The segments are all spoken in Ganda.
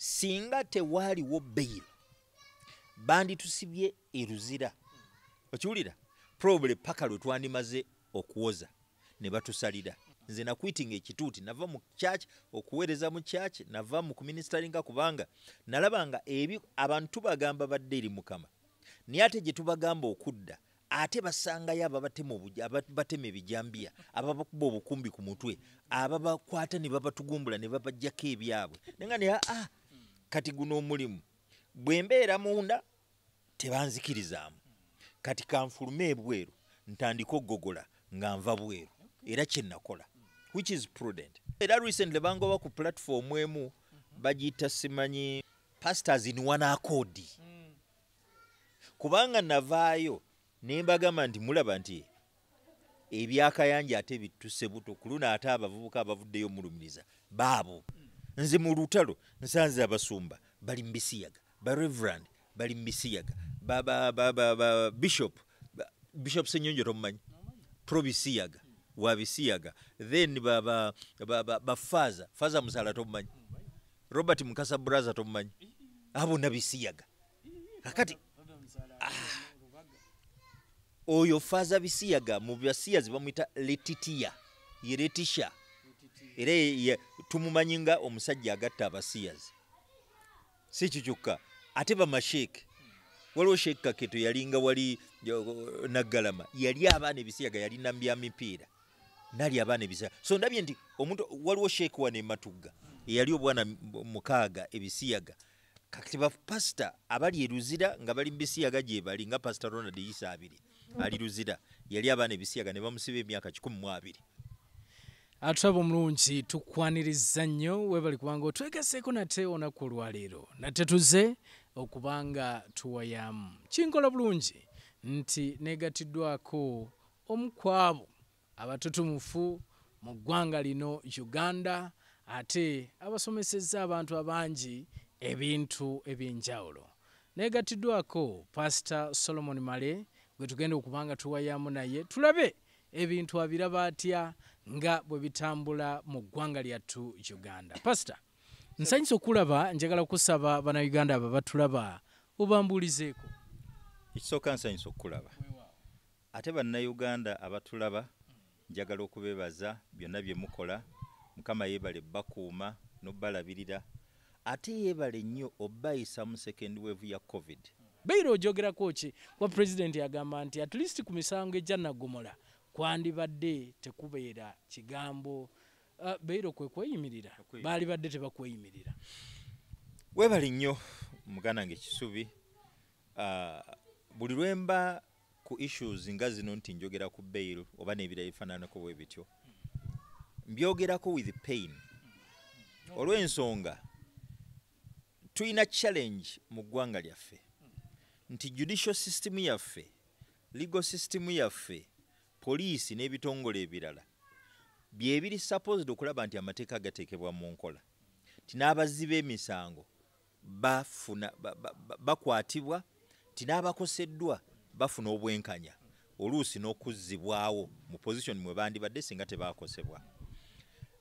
singa tewaaliwo bail bandi tusibye eruzira okiwulira probably paka lwe twandimaze okuwoza ne batusalira nze nakwitinga ekituuti nava mu church okuweereza mu church nava mu kuministeringa kubanga nalabanga ebyo abantu bagamba badde eri Mukama naye ate gye tubagamba okudda ate basangayo ababatema ebijambiya ababakuba obukumbi ku mutwe ababakwata ne babatugumbula ne babajjako ebyabwe nenga ne kati guno omulimu bwe mbeera munda tebanzikirizaamu kati kanfulume ebweru ntandika okugogola nga nva bweru era kye nakola which is prudent. Era recently bangoba ku platform emu bagiyita simanyi pastors in one accord kubanga navaayo ne mbagamba nti mulaba nti ebyakayanja ate bituse buto kuluna ate abavubuka abavuddeyo mulumiriza baabo nze mu lutalo nsanze abasumba bali mbisiyaga ba reverend bali mbisiyaga ba bishop Senyonjo tomumanyi probisiyaga wabisiyaga then ba faza musala tomumanyi Robert Mukasa brother tomumanyi abo nabisiyaga akati oyo faza bisiyaga mu byasiyazi bamwita Letitia yeretisha era tumumanyinga omusajja agatta abasiyazi si kikyukka ate bamasheke waliwo Sheikh Kaketo yalinga wali Nagalama yali abaana ebisiyaga yali nambya mipiira nali abaana ebisiyaga so ndabye nti omuntu waliwo Sheikh wane Matugga yali obwana mukaaga ebisiyaga kati ba pastor abali eruzira nga bali mbisiyaga gye bali nga Pastor Ronald Isa abiri ali ruzira yali abaana ebisiyaga ne bamusiba emyaka 12 Atulaba omulungi tukwaniriza nnyo webali kubanga otwegeseeko nate onaku olwaleero nate tuze okubanga tuwayamu kinkola bulungi nti negatiddwako omukwabo abatutumufu mu ggwanga lino Uganda ate abasomesezza abantu abangi ebintu ebyenjawulo negatiddwako Pastor Solomon Male gwe tugenda okubanga tuwayamu naye tulabe ebintu abiraba atya nga bwe bitambula mu ggwanga lyattu Uganda. Pastor, nsanyisa okulaba njagala kusaba bana Uganda aba batulaba obambulizeeko. Ekisooka nsanyisa okulaba. Ate banna Uganda abatulaba njagala okubebaza byonna bye mukola Mukama yeebale bakuuma n'obbalabirira ate yeebale nnyo obbayisa mu second wave ya COVID. Beiro ojogerako ki kwa president yagamba nti at least ku misango ejja nagomola kwandibadde tekubeera kigambo Beiro kwe kweyimirira bali badde tebakweyimirira. Weebale nnyo muganda nge kisubi buli lwemba ku issues nga zino nti njogera ku Beiro oba n'ebira ebifaananako bwe bityo mbyogerako with pain olw'ensonga tuyina challenge mu ggwanga lyaffe nti judicial system yaffe legal system yaffe poliisi n'ebitongole ebirala byebiri supposed okulaba nti amateeka gateekebwa mu nkola ti n'abazzi b'emisango bafuna bakwatibwa ti n'abakoseddwa bafuna obwenkanya oluusi n'okuzzibwawo mu position mwe bandibadde singa tebaakosebwa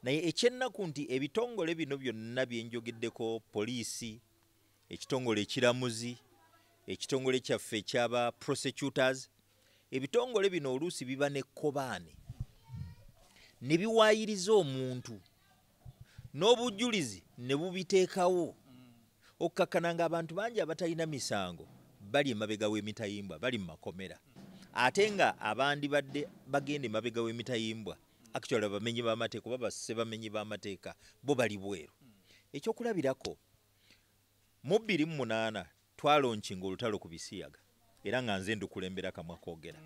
naye ekyennaku nti ebitongole bino byonna byenjogeddeko poliisi ekitongole ekiramuzi ekitongole kyaffe ekyaba prosecutors ebitongole bino oluusi biba nekkobaane ne biwaayiriza omuntu n'obujulizi ne bubiteekawo okkakkana ng'abantu bangi abatalina misango bali emabega w'emitayimbwa bali mu makomera ate nga abandi badde bagenda emabega w'emitayimbwa actually abamenyi b'amateeka oba basse bamenyi b'amateeka bo bali bweru ekyokulabirako mu 2008 twalonkinga olutalo ku bisiyaga era nga nze ndukulembera kamwa koogera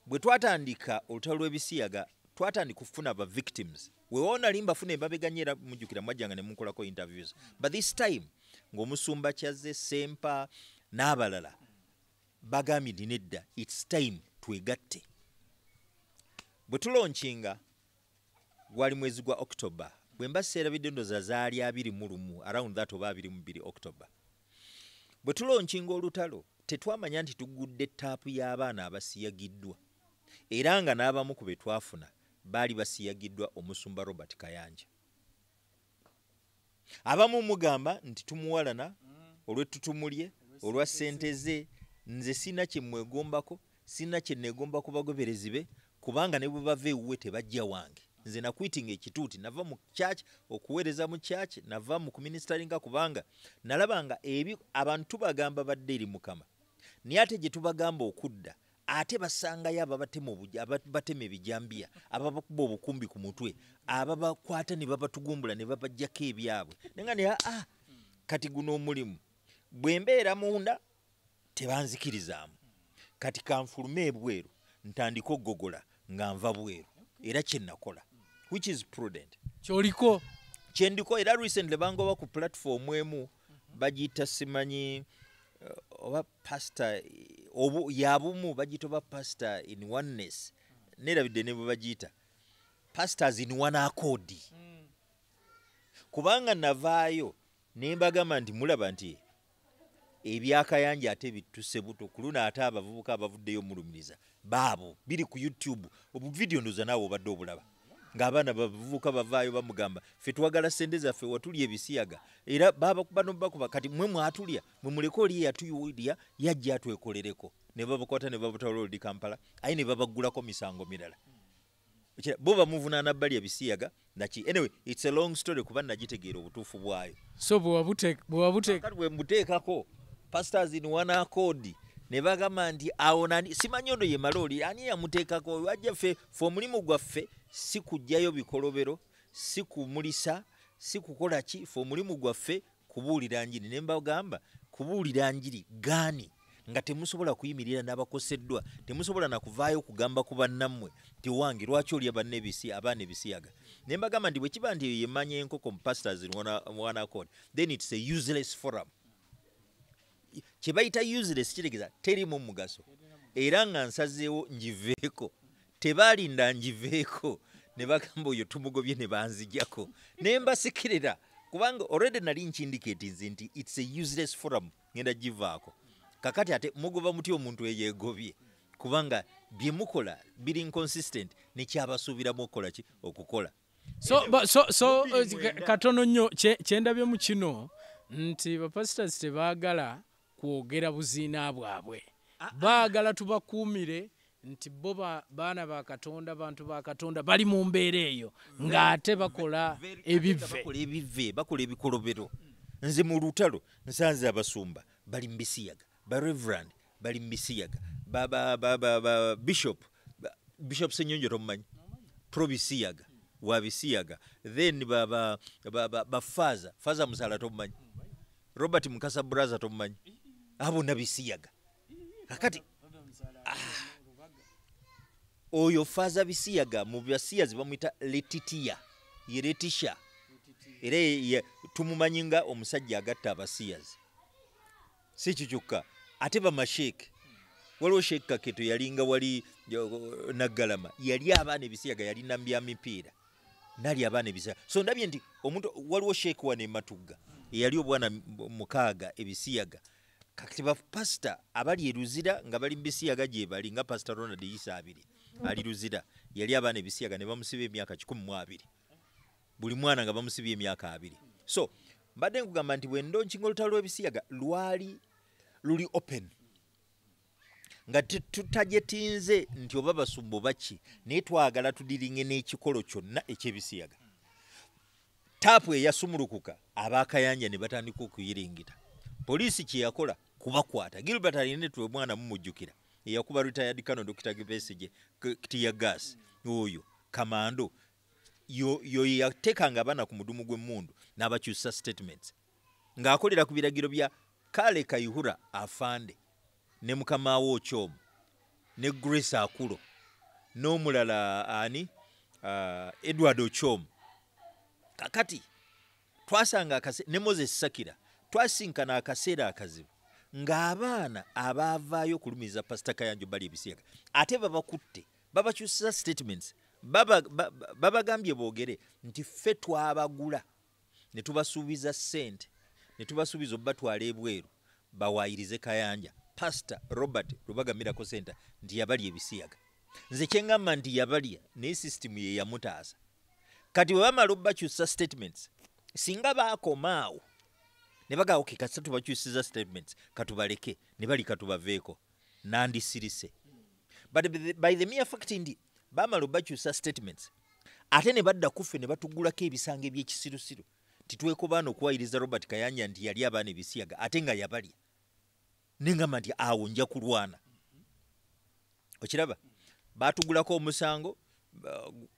bwe twatandika olutalo lw'ebisiyaga twatandika kufuna aba victims weewona limba funa embabeganye era mujjukira mwajjanga ne munkolako interviews but this time ng'omusumba Kyazze Sempa n'abalala bagambye nti nedda it's time twegatte bwe tulonkinga gwali mwezi gwa October bwe mba seerabidde ndoza zaali 21 around that oba 22 October bwe tulonkinga olutalo tetwamanya nti tugudde taapu y'abaana abasiyagiddwa era nga n'abamu ku be twafuna baali basiyagiddwa omusumba Robert Kayanja abamu mugamba nti tumuwalana olw'ettutumulye olwa ssente ze. Nze sina kye mwegombako, sina kye neegomba ku bagoberezi be, kubanga ne bwe bava ewuwe tebajja wange. Nze nakwitinga ekituuti, nava mu church okuweereza mu church, nava mu kuministeringa kubanga nalabanga abantu tubagamba badde eri Mukama, naye ate gye tubagamba okudda ate basangayo ababatema ebijambiya, ababakuba obukumbi ku mutwe, ababakwata ne babatugumbula ne babajjako ebyabwe. Nenga ne kati guno omulimu bwe mbeera munda tebanzikirizaamu, kati kanfulume ebweru ntandika okugogola nga nva bweru, era kye nakola, which is prudent. Kyoliko kyendiko era recently bangoba ku platform emu bagiyita simanyi oba pastor yabumu bagiyita oba pastor in oneness, nerabidde ne bwe bagiyita pastors in one accord. Kubanga navaayo ne mbagamba nti mulaba nti ebyakayanja ate bituse buto kuluna ate abavubuka abavuddeyo mulumiriza baabo biri ku YouTube obuvidiyo ndoza naawe obadde obulaba ng'abaana bavubuka bavaayo bamugamba ffe twagala ssente zaffe watulya ebisiyaga era bano bakuba kati mwe mwatulya mwe muleke oli yatuyulya yajja atwekolereko ne babakwata ne babatwala oludi Kampala aye ne babaggulako misango mirala bo bamuvunaana bali ebisiyaga naki. Anyway, it's a long story kuba nagitegeera obutuufu bwayo. So bwe mbuteekako pastors in one accord ne bagamba nti awo nani simanyi ono ye maloli ani yamuteekako wajja ffe omulimu gwaffe si kujjayo bikolobero, si kumulisa, si kukola ki, ffe omulimu gwaffe kubuulira njiri. Ne mbagamba kubuulira njiri gaani nga temusobola kuyimirira n'abakoseddwa, temusobola na kuvaayo kugamba ku bannammwe ti wange lwaki oli abaana ebisiyaga. Ne mbagamba nti bwe kiba nti yemanya enkoko mu pastors in one accord, then it's a useless forum. Kye bayita useless kitegeeza terimu mugaso, era nga nsazeewo ngiveeko, tebaalinda ngiveeko ne bagamba oyo tumugobye ne banzijjako ne mbasikirira kubanga already nali nkindicate nti it's a useless forum ngenda givaako. Kakati ate mugoba muti omuntu eyeegobye kubanga bye mukola biri inconsistent ne kyabasuubiramu okukola ki okukola. So katono nnyo kyendabye mu kino nti bapastors tebaagala kwogera buziina bwabwe, baagala tubakuumire nti bo baana ba Katonda, bantu ba Katonda bali mu mbeera eyo ng'ate bakola ebivve, bakola ebikolobero. Nze mu lutalo nsanze abasumba bali mu bisiyaga, ba reverend bali mu bisiyaga, bishop Senyonjo tomumanyi, pro bisiyaga wa bisiyaga, then faza Musala tomumanyi, Robert Mukasa brother tomumanyi, abo na bisiyaga. Kakati oyo faza bisiyaga mu basiyazi bamuyita Letitia, ye Letisha, era tumumanyi nga omusajja agatta abasiyazi. Si kikyukka ate bamasheke, waliwo Sheikh Kaketo yalinga wali Naggalama, yali abaana ebisiyaga, yali nambya mipiira nali abaana ebisiyaga. So ndabye nti omuntu waliwo Sheikh wane Matugga yali obwana mukaaga ebisiyaga. Kakati bapasita abali eruzira nga bali mbisiyaga gye bali nga Pastor Ronald Isa abiri ali ruzira yali abaana ebisiyaga ne bamusiba emyaka 12, buli mwana nga bamusibye emyaka 2. So mbadde nkugamba nti bwendo nkinga olutalo lw'ebisiyaga luli open nga tutajetinze nti oba basumbo baki naye twagala tudiringe n'ekikolo kyonna eky'ebisiyaga. Taapu eyasumulukuka abaakayanja ne batandika okuyiringita. Poliisi kye yakola kubakwata. Gilbert aline tuwe mwana mumujjukira eyakuba retired Colonel Dr. Gibesige tear gas oyo kamando yo yatekanga abaana ku mudumu gw'emmundu n'abakyusa statements ng'akolera ku biragiro bya Kale Kayihura afande ne mukama wo Kyomo ne Grace Akulo n'omulala ani Edward Okyomo. Kakati twasanga ne Moses Sakira twasinkana akaseera akazibu ng'abaana abaavaayo kulumiriza Pastor Kayanjo bali ebisiyaga ate babakutte babakyusa statements babagambye boogere nti ffe twabagula ne tubasuubiza ssente ne tubasuubiza obatwala ebweru bawaayirize Kayanja. Pastor Robert Lubagamirako Center nti yabali ebisiyaga. Nze kyengamba nti yabalya naye system ye yamutaasa. Kati bwe bamala obakyusa statements singa baakomaawo ne bagamba okay kati tubakyusiza statements katubaleke ne bali katubaveeko nandisirise but by the mere fact ndi bamala bakyusa statements ate ne badda kuffe ne batugulako ebisange by'ekisirusiru titwekobaana okuwayiriza Robert Kayanja nti yali abaana ebisiyaga ate nga yabalya nengamba nti awo nja kulwana okiraba batugulako omusango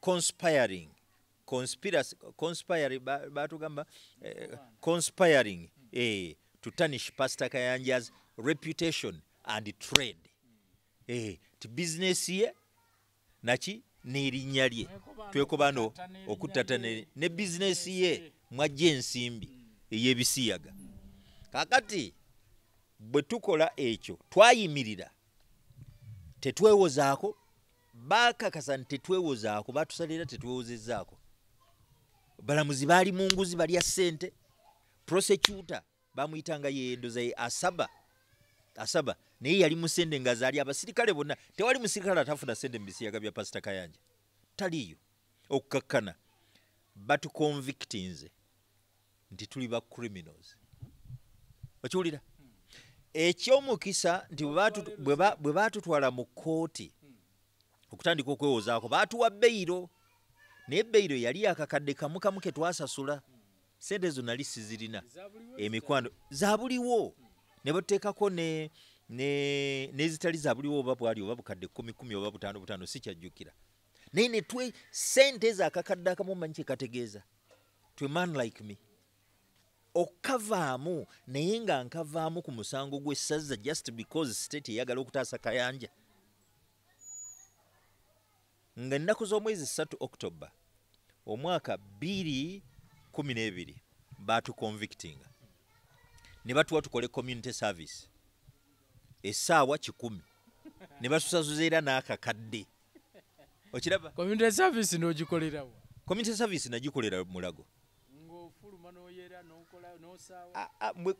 conspiring to tarnish Pastor Kayanja's reputation and trade ti business ye nachi n'erinnya lye twekobaano okuttata ne business ye mwajja ensimbi ey'ebisiyaga kakati bwe tukola ekyo twayimirira tetwewozaako bakakasa nti tetwewozaako batusalira tetwewozezzaako balamuzi baali mu nguzi balya ssente prosecutor bamuyitanga yendoza ye asaba naye yali musende nga zaali abasirikale bonna tewali musirikale atafuna sente mu bisiyaga bya Pastor Kayanja taliyo okukakkana batuconvictinze nti tuli ba criminals okiwulira ekyomukisa nti bwe baatutwala mu kooti okutandika okwewozaako baatuwa beyiro naye beyiro yali akakadde kamu ke twasasula sente ezo nali sizirina emikwano zabuliwo ne bateekako nezitali zabuliwo oba bwali oba bukadde 10 oba 5 sikyajjukira naye netwe sente ezo akakadde akamu manyi kyekategeeza to a man like me okavaamu naye nga nkavaamu ku musango gw'essaza just because state eyagala okutaasa Kayanja nga nnaku z'omwezi 3 October omwaka 2012 batuconvictinga ne batuwa tukole community service essaawa 100 ne batusasuza era n'akakadde okiraba community service n'ogikolerawo community service nagikolera Mulago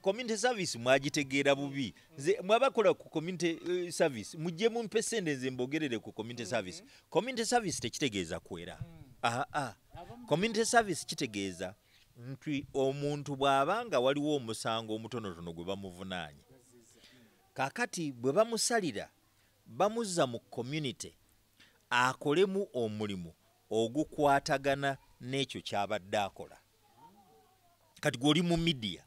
community service mwagitegeera bubi nze mwabakola ku community service mujje mumpe sente nze mbogerere ku community service community service tekitegeeza kwera community service kitegeeza nti omuntu bw'abanga waliwo omusango omutonotono gwe bamuvunaanye kakati bwe bamusalira bamuzza mu community akolemu omulimu ogukwatagana n'ekyo kyabadde akola kati gwoli mu media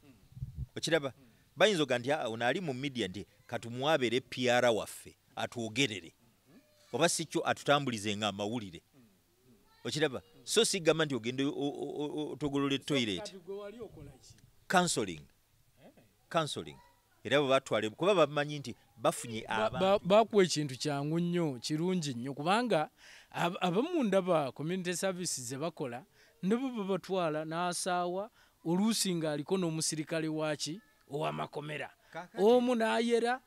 okiraba bayinza oga nti ono ali mu media nti katumuwabeere PR waffe atwogerere oba si kyo atutambulize nga amawulire okiraba so sigamba nti ogende otogolola toilet counseling era bwe batwale kuba bamanyi nti bafunye bakuwa ekintu kyangu nnyo kirungi nnyo kubanga abamu ndaba community services ze bakola nabo babatwala n'asaawa oluusi ng'aliko n'omusirikale waaki ow'amakomera omu n'ayera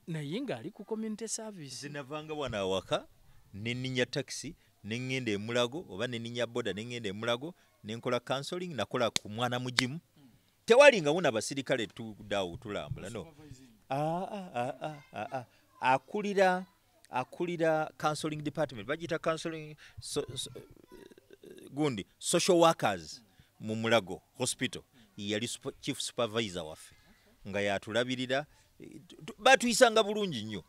naye ng'ali ku community service zinavanga wana awaka nenninya taxi nengenda e Mulago oba nenninya boda nengenda e Mulago nenkola counseling nakola ku mwana mugimu tewali nga wuna basirikale tudaawo tulambula no akulira counseling department bagita counseling gundi social workers mu Mulago hospital yali chief supervisor waffe nga yatulabirira batuyisanga bulungi nnyo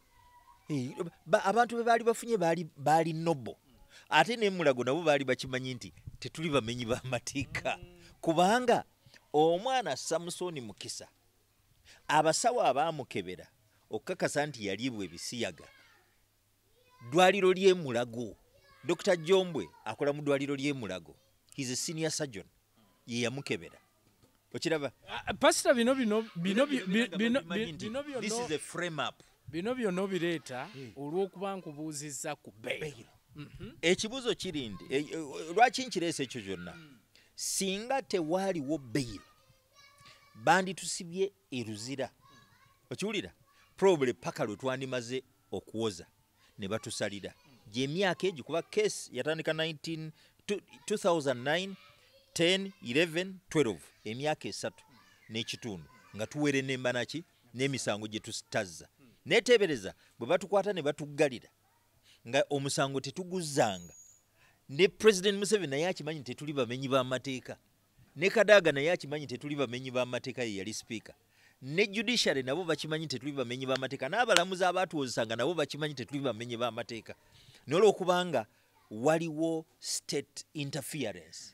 abantu be baali bafunye baali nobo ate ne Mulago nabo baali bakimanyi nti tetuli bamenyi b'amateeka kubanga omwana Samusoni Mukisa abasawo abaamukebera okukakasa nti yaliibwa ebisiyaga ddwaliro ly'e Mulago Dr. Jombwe akola mu ddwaliro ly'e Mulago he's a senior surgeon ye yamukebera okiraba pastor bino this is a frame up bino byonna bireeta olw'okuba nkubuuzizza ku bail ekibuzo kiri ndi lwaki nkireese ekyo kyonna singa tewaaliwo bail banditusibye eruzira okiwulira probably paka lwe twandimaze okuwoza ne batusalira gy'emyaka egyo kuba case yatandika 2009 10 11 12 emyaka esatu n'ekitundu nga tuwere nemba naki n'emisango gye tutazza netebereza bwe batukwata ne batuggalira nga omusango tetuguzanga ne President Museveni naye akimanyi tetuli bamenyi b'amateeka ne Kadaga naye akimanyi tetuli bamenyi b'amateeka ye yali speaker ne judiciary nabo bakimanyi tetuli bamenyi b'amateeka n'abalamuzi abaatuwozesanga nabo bakimanyi tetuli bamenyi b'amateeka n'olwokubanga waliwo state interference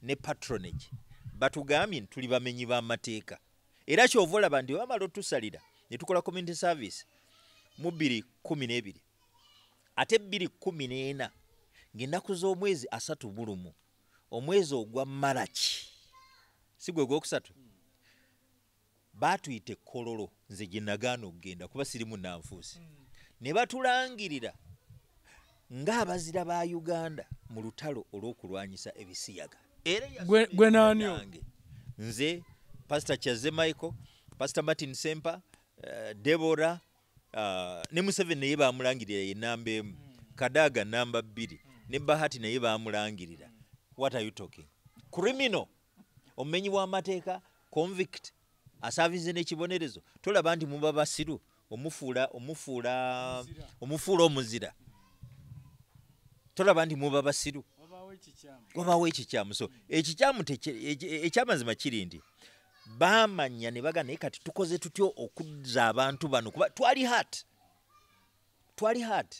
ne patronage batugambye tuli bamenyi b'amateeka era kyova olaba nti bamala otusalira ne tukola community service mu 2012 ate 2014 ng'ennaku z'omwezi 31 omwezi ogwa March si gwe gwokusatu baatuyite kololo nze gye nagaana okugenda kuba sirimu nanfuusi ne batulangirira ng'abazira ba Uganda mu lutalo olw'okulwanyisa ebisiyaga era gwe naanyo nze Pastor Chaze Michael Pastor Martin Sempa Deborah ne Museveni naye baamulangirira ye namba emu Kadaga namba 2 ne Bahati naye baamulangirira. What are you talking? Criminal omumenyi w'amateeka convict asavize n'ekibonerezo tolaba nti muba basiru omufuula omuzira tolaba nti muba basiru wabaawo ekikyamu so ekikyamu ekyamazima kiri nti baamanya ne bagana naye kati tukoze tutyo okuzza abantu bano kuba twali hard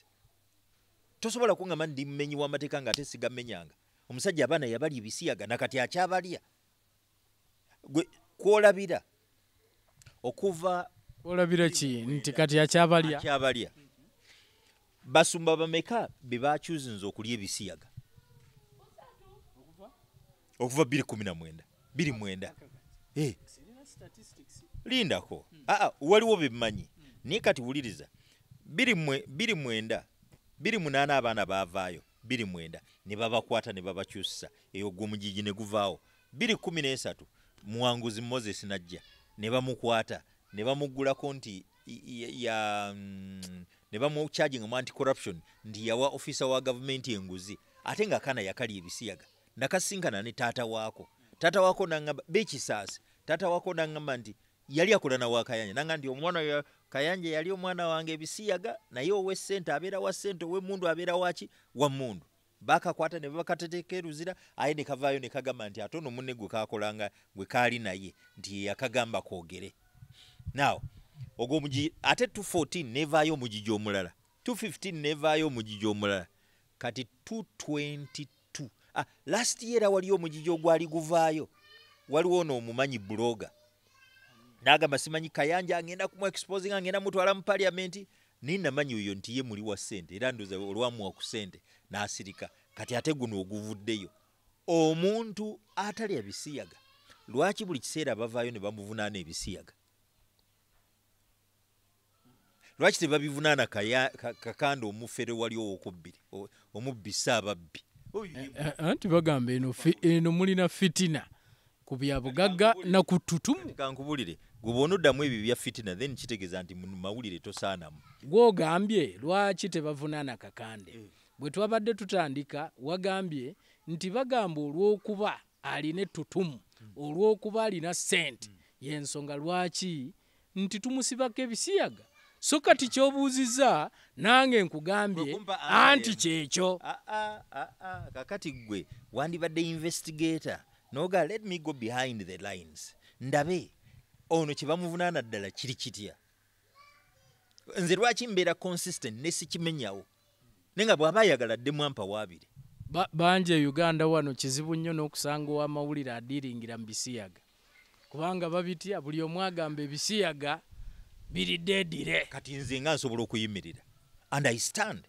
tosobola kungamba ndi mmenyi w'amateeka ng'ate sigamenyanga omusajja abaana yabali ebisiyaga nakati akyabalya gwe kwolabira okuva olabira ki nti kati akyabalya basumba bameka be bakyuzinza okulya ebisiyaga okuva 2019 lindako waliwo bemanyi naye kati wuliriza 28 abaana baavaayo 29 ne babakwata ne babakyusa eyo gw'omugigi ne guvaawo 2013 muwanguzi Moses najja ne bamukwata ne bamuggulako nti ne bamucharging mu anti-corruption nti yawa officer wa gavumenti enguzi ate nga kana yakali ebisiyaga nakasinkana ne taata waako nangamba bekisaasi taata waako nangamba nti yali akola na wakayanja nanga nti omwana kayanja yali omwana wange ebisiyaga naye owe ssente abeera wa ssente owe mundu abeera waki wa mundu bakakwata ne bakateteeka eruzira aye ne kavaayo ne kagamba nti ate ono munne gwe kakolanga gwe kaali naye nti yakagamba koogere now ogwo omugigi ate 214 nevaayo omugigi omulala 215 nevaayo omugigi omulala kati 222 last year waliyo omugigi ogwali guvaayo waliwo n'omumanyi bloga n'agamba simanyi kayanja agenda kumu exposing agenda mutwala mu parliament ninamanyi oyo nti ye muli wa ssente era ndoza olwamuwa ku ssente n'asirika kati ate guno oguvuddeyo omuntu atalya ebisiyaga lwaki buli kiseera bavaayo ne bamuvunaana ebisiyaga lwaki tebabivunaana kakanda omufere wali owokubbiri omubbisa ababbi anti bagamba eno mulina fitina ku bya bugagga na ku ttutumu kankubulire gwe bw'onoddamu ebyo bya fitina then kitegeeza nti mu mawulire tosaanamu gw'ogambye lwaki tebavunaana kakande bwe twabadde tutandika wagambye nti bagamba olw'okuba alina ettutumu olw'okuba alina ssente y'ensonga lwaki nti tumusibako ebisiyaga so kati ky'obuuzizza nange nkugambye anti kyekyo kakati gwe wandibadde investigator noga let me go behind the lines ndabe ono kye bamuvunaana ddala kiri kitya nze lwaki mbeera consistent ne sikimenyawo naye nga bw'aba ayagala ddemu ampa waabiri banje Uganda wano kizibu nnyo n'okusanga ow'amawulire adiiringira mu bisiyaga kubanga babitya buli omu agamba ebisiyaga biriddeedire kati nze nga nsobola okuyimirira and I stand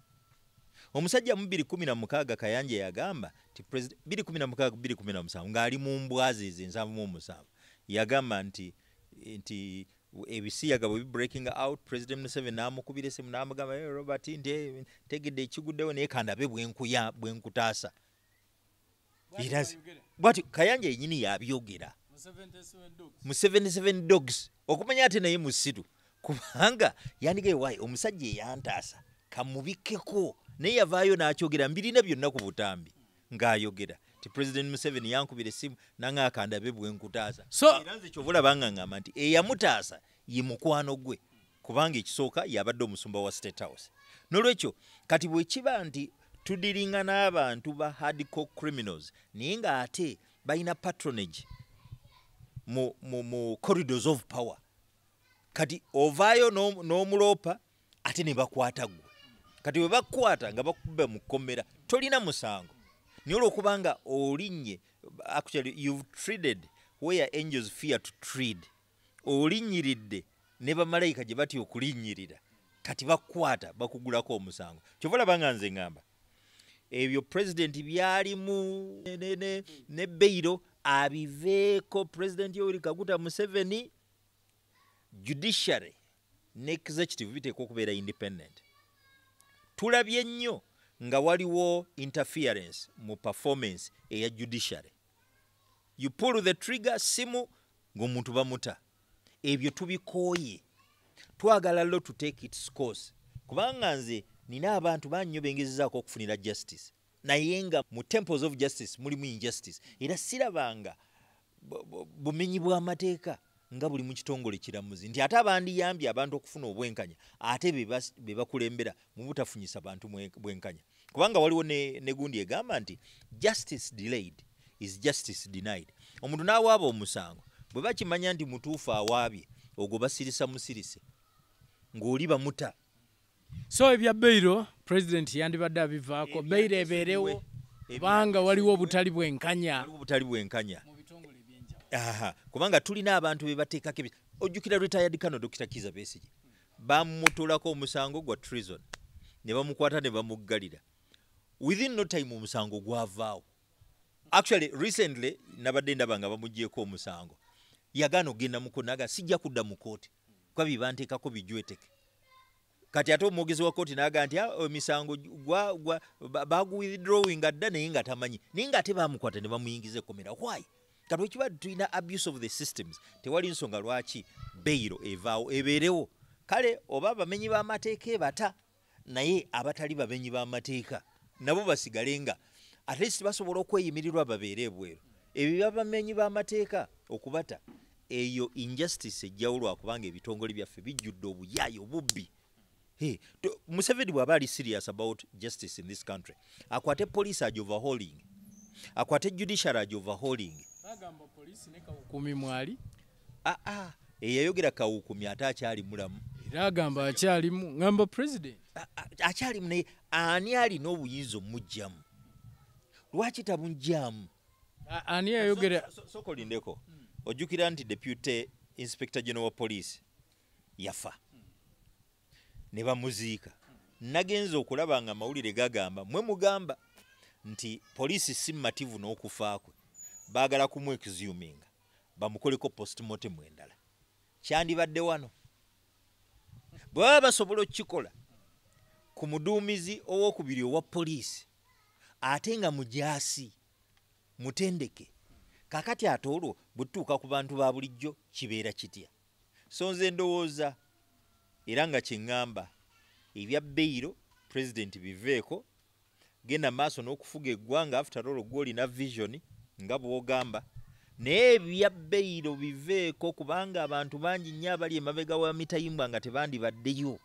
omusajja mu 2016 Kayanja yagamba ti president 2016 ng'ali mu mbwazi ze 77 yagamba nti ebisiyaga bwe breaking out president Museveni n'amukubira essimu n'amugamba Robert tegedde ekiguddewo naye kandabe bwenkutaasa bwati Kayanja yennyini yabyogera mu 77 dogs okumanya ate naye musiru kubanga yandigaye wayi omusajja eyantaasa kamubikkeko naye yavaayo n'akyogera mbirina byonna ku butambi ng'ayogera ti president Museveni yankubira essimu nanga akandabe bwenkutaasa era nze kyovula bangangamba nti eyamutaasa ye mukwano gwe kubanga ekisooka yabadde omusumba wa State House n'olwekyo kati bwe kiba nti tudiringa n'abantu ba hardcore criminals naye ng'ate balina patronage mu corridors of power. Kati ovaayo n'omuloopa ate ne bakwata gwe. Kati bwe bakwata nga bakubba mu kkomera tolina musango. Naye olwokubanga olinnye, actually you've treaded where angels fear to tread. Olinnyiridde ne bamalayika gye batya okulinnyirira. Kati bakwata bakugulako omusango. Kyova olaba nze ngamba ebyo president byalimu ne Beiro abiveeko. President Yoweri Kaguta Museveni, judiciary ne executive biteekwa okubeera independent. Tulabye nnyo nga waliwo interference mu performance eya judiciary. You pull the trigger, simu ng'omuntu bamuta. Ebyo tubikooye. Twagala lo to take its course. Kubanga nze nina abantu bannyo bengezezaako okufunira justice. Naye nga mu temples of justice mulimu injustice. Era sirabanga bumenyi bw'amateeka nga buli mu kitongole kiramuzi. Nti ate abandiyambye abantu okufuna obwenkanya ate be bakulembera mu butafunyisa bantu bwenkanya. Kubanga waliwo ne gundi egamba nti justice delayed is justice denied. Omuntu n'awaaba omusango bwe bakimanya nti mutuufu awaabye ogwo basirisa musirise ng'oli bamuta. So ebya Beiro president yandibadde abivaako. Beiro ebeerewo kubanga waliwo obutali bwenkanya. Mu bitongole ebyenjawulo. Kubanga tulina abantu be bateekako. Ojjukira retired Colonel Dr. Kizza Besigye bamutulako omusango gwa treason ne bamukwata ne bamuggalira. Within no time omusango gwavaawo. Actually recently nabadde ndaba nga bamugyeko omusango. Yagaana ogenda mukonaga sijja kudda mu kooti kwa bibanteekako bijweteke. Kati ate omwogezi wa kooti n'aga nti emisango bagu-withdrawing adda naye nga tamanyi. Naye nga ate baamukwata ne bamuyingiza ekkomera. Why? Kati wekiba tulina abuse of the systems. Tewali nsonga lwaki Beiro evaawo ebeerewo. Kale oba abamenyi b'amateeka ebata naye abatali bamenyi b'amateeka nabo basigale nga at least basobola okweyimirirwa babeere ebweru. Ebyo by'abamenyi b'amateeka okubata eyo injustice ejjawo lwakubanga ebitongole byaffe bijjudde obuyaayi obubbi. Museveni bw'aba ali serious about justice in this country, akwate police agi overhauling, akwate judiciary agi overhauling. Bagamba police ne Kawukumi mwali? Eyayogera Kawukumi ate akyali mulamu. Era agamba akyalimu. Ngamba president akyalimu naye ani alina obuyinza omujjamu? Lwaki tabujjamu? Ani yayogera? Sokolindeko. Ojjukira nti Deputy Inspector General wa Police yafa. Ne bamuziika. Nagenza okulaba nga amawulire gagamba mwe mugamba nti poliisi si mmativu n'okufa kwe. Baagala kumwekizuminga bamukoleko postmortem endala. Kyandibadde wano. Bw'aba basobola okukikola ku muduumizi ow'okubiri owa poliisi ate nga mujaasi mutendeke. Kakati ate olwo butuuka ku bantu ba bulijjo kibeera kitya? So nze ndowooza era nga kyeŋŋamba ebya Beiro president biveeko, genda maaso n'okufuga eggwanga. After all gw'olina vision nga bw'ogamba, naye ebya Beiro biveeko kubanga abantu bangi nnyo abali emabega wa mitayimbwa nga tebandibaddeyo.